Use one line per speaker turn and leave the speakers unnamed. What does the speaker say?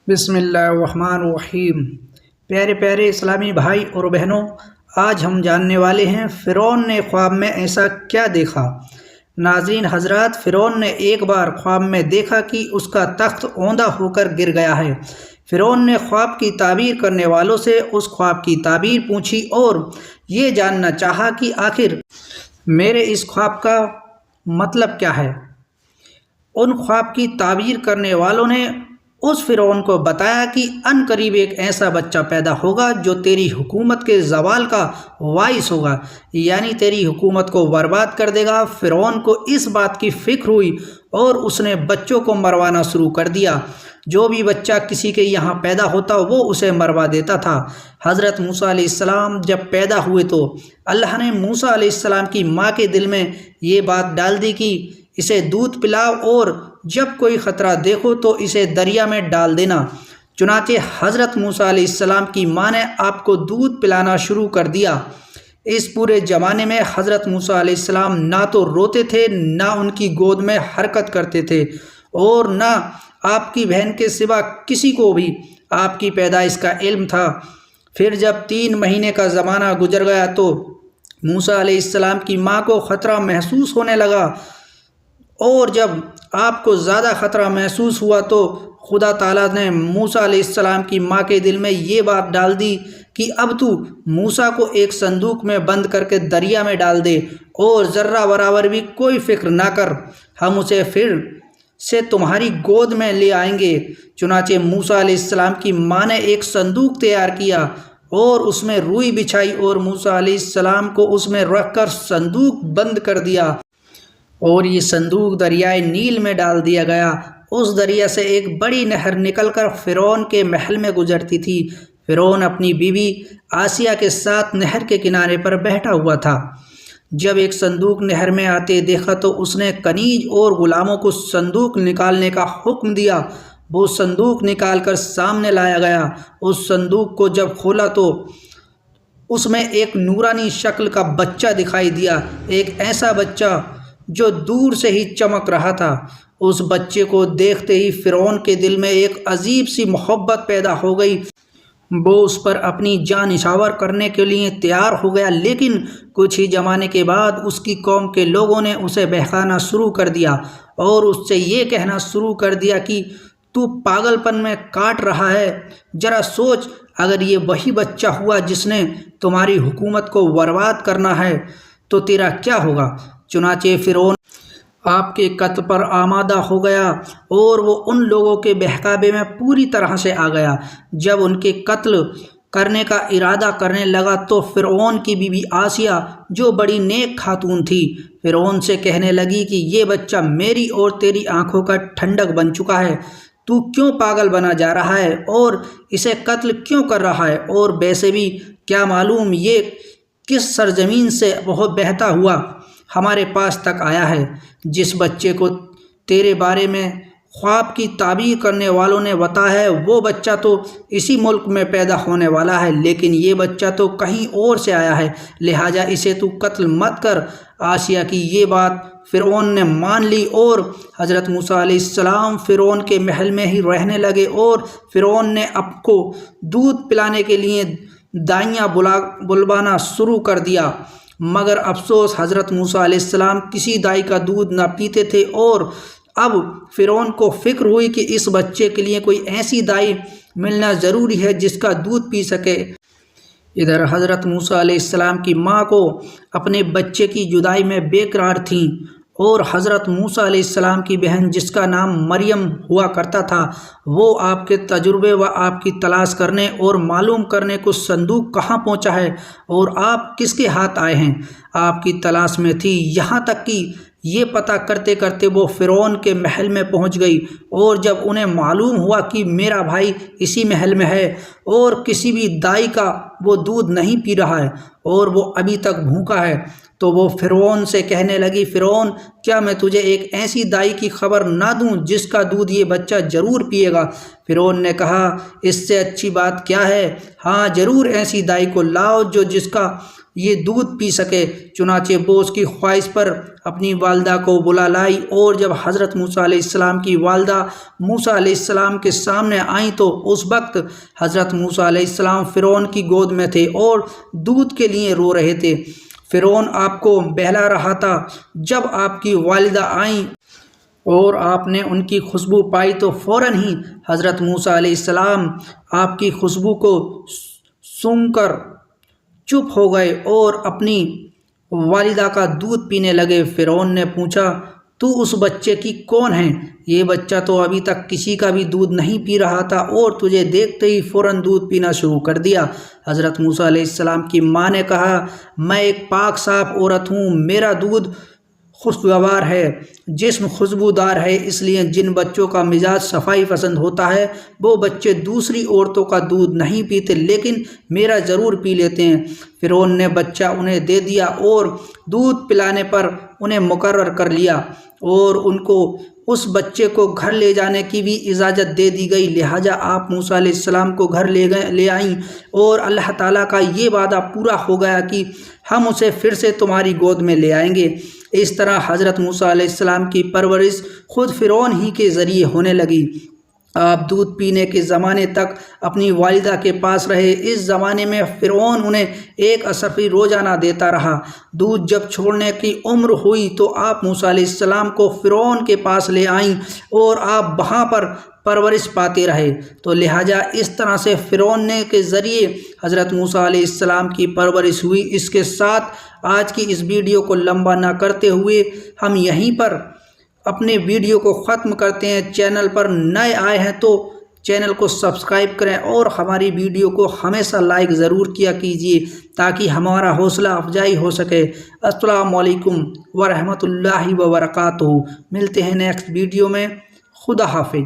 بسم اللہ الرحمن الرحیم۔ پیارے پیارے اسلامی بھائی اور بہنوں، آج ہم جاننے والے ہیں فرعون نے خواب میں ایسا کیا دیکھا۔ ناظرین حضرات، فرعون نے ایک بار خواب میں دیکھا کہ اس کا تخت اوندھا ہو کر گر گیا ہے۔ فرعون نے خواب کی تعبیر کرنے والوں سے اس خواب کی تعبیر پوچھی اور یہ جاننا چاہا کہ آخر میرے اس خواب کا مطلب کیا ہے۔ ان خواب کی تعبیر کرنے والوں نے اس فرعون کو بتایا کہ ان قریب ایک ایسا بچہ پیدا ہوگا جو تیری حکومت کے زوال کا باعث ہوگا، یعنی تیری حکومت کو برباد کر دے گا۔ فرعون کو اس بات کی فکر ہوئی اور اس نے بچوں کو مروانا شروع کر دیا۔ جو بھی بچہ کسی کے یہاں پیدا ہوتا وہ اسے مروا دیتا تھا۔ حضرت موسیٰ علیہ السلام جب پیدا ہوئے تو اللہ نے موسیٰ علیہ السلام کی ماں کے دل میں یہ بات ڈال دی کہ اسے دودھ پلاؤ اور جب کوئی خطرہ دیکھو تو اسے دریا میں ڈال دینا۔ چنانچہ حضرت موسیٰ علیہ السلام کی ماں نے آپ کو دودھ پلانا شروع کر دیا۔ اس پورے زمانے میں حضرت موسیٰ علیہ السلام نہ تو روتے تھے، نہ ان کی گود میں حرکت کرتے تھے، اور نہ آپ کی بہن کے سوا کسی کو بھی آپ کی پیدائش کا علم تھا۔ پھر جب 3 مہینے کا زمانہ گزر گیا تو موسیٰ علیہ السلام کی ماں کو خطرہ محسوس ہونے لگا، اور جب آپ کو زیادہ خطرہ محسوس ہوا تو خدا تعالیٰ نے موسیٰ علیہ السلام کی ماں کے دل میں یہ بات ڈال دی کہ اب تو موسیٰ کو ایک صندوق میں بند کر کے دریا میں ڈال دے اور ذرہ برابر بھی کوئی فکر نہ کر، ہم اسے پھر سے تمہاری گود میں لے آئیں گے۔ چنانچہ موسیٰ علیہ السلام کی ماں نے ایک صندوق تیار کیا اور اس میں روئی بچھائی اور موسیٰ علیہ السلام کو اس میں رکھ کر صندوق بند کر دیا، اور یہ صندوق دریائے نیل میں ڈال دیا گیا۔ اس دریا سے ایک بڑی نہر نکل کر فرعون کے محل میں گزرتی تھی۔ فرعون اپنی بیوی آسیہ کے ساتھ نہر کے کنارے پر بیٹھا ہوا تھا۔ جب ایک صندوق نہر میں آتے دیکھا تو اس نے کنیز اور غلاموں کو صندوق نکالنے کا حکم دیا۔ وہ صندوق نکال کر سامنے لایا گیا۔ اس صندوق کو جب کھولا تو اس میں ایک نورانی شکل کا بچہ دکھائی دیا، ایک ایسا بچہ جو دور سے ہی چمک رہا تھا۔ اس بچے کو دیکھتے ہی فرعون کے دل میں ایک عجیب سی محبت پیدا ہو گئی۔ وہ اس پر اپنی جان نچھاور کرنے کے لیے تیار ہو گیا، لیکن کچھ ہی زمانے کے بعد اس کی قوم کے لوگوں نے اسے بہکانا شروع کر دیا اور اس سے یہ کہنا شروع کر دیا کہ تو پاگل پن میں کاٹ رہا ہے۔ ذرا سوچ، اگر یہ وہی بچہ ہوا جس نے تمہاری حکومت کو برباد کرنا ہے تو تیرا کیا ہوگا۔ چنانچہ فرعون آپ کے قتل پر آمادہ ہو گیا اور وہ ان لوگوں کے بہکاوے میں پوری طرح سے آ گیا۔ جب ان کے قتل کرنے کا ارادہ کرنے لگا تو فرعون کی بیوی آسیہ، جو بڑی نیک خاتون تھی، فرعون سے کہنے لگی کہ یہ بچہ میری اور تیری آنکھوں کا ٹھنڈک بن چکا ہے۔ تو کیوں پاگل بنا جا رہا ہے اور اسے قتل کیوں کر رہا ہے؟ اور ویسے بھی کیا معلوم یہ کس سرزمین سے وہ بہتا ہوا ہمارے پاس تک آیا ہے۔ جس بچے کو تیرے بارے میں خواب کی تعبیر کرنے والوں نے بتایا ہے وہ بچہ تو اسی ملک میں پیدا ہونے والا ہے، لیکن یہ بچہ تو کہیں اور سے آیا ہے، لہٰذا اسے تو قتل مت کر۔ آسیہ کی یہ بات فرعون نے مان لی اور حضرت موسیٰ علیہ السلام فرعون کے محل میں ہی رہنے لگے، اور فرعون نے آپ کو دودھ پلانے کے لیے دائیاں بلوانا شروع کر دیا، مگر افسوس حضرت موسیٰ علیہ السلام کسی دائی کا دودھ نہ پیتے تھے، اور اب فرعون کو فکر ہوئی کہ اس بچے کے لیے کوئی ایسی دائی ملنا ضروری ہے جس کا دودھ پی سکے۔ ادھر حضرت موسیٰ علیہ السلام کی ماں کو اپنے بچے کی جدائی میں بے قرار تھیں، اور حضرت موسیٰ علیہ السلام کی بہن جس کا نام مریم ہوا کرتا تھا، وہ آپ کے تجربے و آپ کی تلاش کرنے اور معلوم کرنے کو صندوق کہاں پہنچا ہے اور آپ کس کے ہاتھ آئے ہیں، آپ کی تلاش میں تھی۔ یہاں تک کہ یہ پتہ کرتے کرتے وہ فرعون کے محل میں پہنچ گئی، اور جب انہیں معلوم ہوا کہ میرا بھائی اسی محل میں ہے اور کسی بھی دائی کا وہ دودھ نہیں پی رہا ہے اور وہ ابھی تک بھوکا ہے، تو وہ فرعون سے کہنے لگی، فرعون، کیا میں تجھے ایک ایسی دائی کی خبر نہ دوں جس کا دودھ یہ بچہ ضرور پیے گا؟ فرعون نے کہا، اس سے اچھی بات کیا ہے، ہاں ضرور ایسی دائی کو لاؤ جو جس کا یہ دودھ پی سکے۔ چنانچہ وہ اس کی خواہش پر اپنی والدہ کو بلا لائی، اور جب حضرت موسیٰ علیہ السلام کی والدہ موسیٰ علیہ السلام کے سامنے آئیں تو اس وقت حضرت موسیٰ علیہ السلام فرعون کی گود میں تھے اور دودھ کے لیے رو رہے تھے۔ فرعون آپ کو بہلا رہا تھا۔ جب آپ کی والدہ آئیں اور آپ نے ان کی خوشبو پائی تو فوراً ہی حضرت موسیٰ علیہ السلام آپ کی خوشبو کو سونگھ کر چپ ہو گئے اور اپنی والدہ کا دودھ پینے لگے۔ فرعون نے پوچھا، تو اس بچے کی کون ہے؟ یہ بچہ تو ابھی تک کسی کا بھی دودھ نہیں پی رہا تھا اور تجھے دیکھتے ہی فوراً دودھ پینا شروع کر دیا۔ حضرت موسیٰ علیہ السلام کی ماں نے کہا، میں ایک پاک صاف عورت ہوں، میرا دودھ خوشگوار ہے، جسم خوشبودار ہے، اس لیے جن بچوں کا مزاج صفائی پسند ہوتا ہے وہ بچے دوسری عورتوں کا دودھ نہیں پیتے، لیکن میرا ضرور پی لیتے ہیں۔ فرعون نے بچہ انہیں دے دیا اور دودھ پلانے پر انہیں مقرر کر لیا، اور ان کو اس بچے کو گھر لے جانے کی بھی اجازت دے دی گئی۔ لہٰذا آپ موسیٰ علیہ السلام کو گھر لے آئیں، اور اللہ تعالیٰ کا یہ وعدہ پورا ہو گیا کہ ہم اسے پھر سے تمہاری گود میں لے آئیں گے۔ اس طرح حضرت موسیٰ علیہ السلام کی پرورش خود فرعون ہی کے ذریعے ہونے لگی۔ آپ دودھ پینے کے زمانے تک اپنی والدہ کے پاس رہے۔ اس زمانے میں فرعون انہیں ایک اشرفی روزانہ دیتا رہا۔ دودھ جب چھوڑنے کی عمر ہوئی تو آپ موسیٰ علیہ السلام کو فرعون کے پاس لے آئیں اور آپ وہاں پر پرورش پاتے رہے۔ تو لہٰذا اس طرح سے فرعون کے ذریعے حضرت موسیٰ علیہ السلام کی پرورش ہوئی۔ اس کے ساتھ آج کی اس ویڈیو کو لمبا نہ کرتے ہوئے ہم یہیں پر اپنے ویڈیو کو ختم کرتے ہیں۔ چینل پر نئے آئے ہیں تو چینل کو سبسکرائب کریں اور ہماری ویڈیو کو ہمیشہ لائک ضرور کیا کیجیے تاکہ ہمارا حوصلہ افزائی ہو سکے۔ السلام علیکم ورحمۃ اللہ وبرکاتہ۔ ملتے ہیں نیکسٹ ویڈیو میں۔ خدا حافظ۔